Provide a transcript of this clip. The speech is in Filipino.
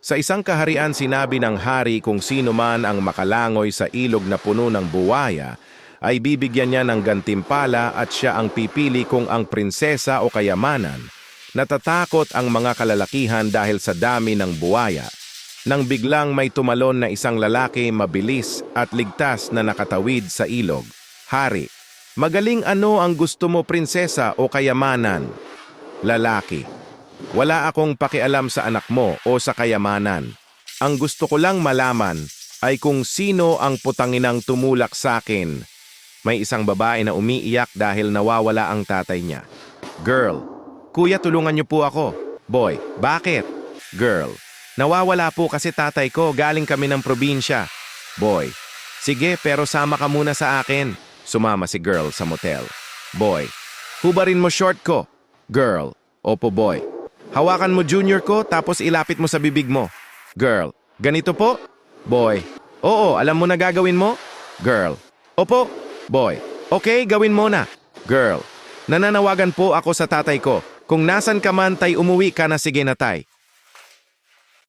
Sa isang kaharian sinabi ng hari kung sino man ang makalangoy sa ilog na puno ng buwaya, ay bibigyan niya ng gantimpala at siya ang pipili kung ang prinsesa o kayamanan. Natatakot ang mga kalalakihan dahil sa dami ng buwaya. Nang biglang may tumalon na isang lalaki mabilis at ligtas na nakatawid sa ilog. Hari, magaling ano ang gusto mo prinsesa o kayamanan? Lalaki, wala akong pakialam sa anak mo o sa kayamanan. Ang gusto ko lang malaman ay kung sino ang putanginang tumulak sa akin. May isang babae na umiiyak dahil nawawala ang tatay niya. Girl, kuya tulungan niyo po ako. Boy, bakit? Girl, nawawala po kasi tatay ko, galing kami ng probinsya. Boy, sige pero sama ka muna sa akin. Sumama si girl sa motel. Boy, hubarin mo short ko. Girl, opo boy. Hawakan mo junior ko tapos ilapit mo sa bibig mo. Girl, ganito po? Boy, oo, alam mo na gagawin mo? Girl, opo. Boy, okay, gawin mo na. Girl, nananawagan po ako sa tatay ko. Kung nasan ka man tay umuwi ka na sige na tay.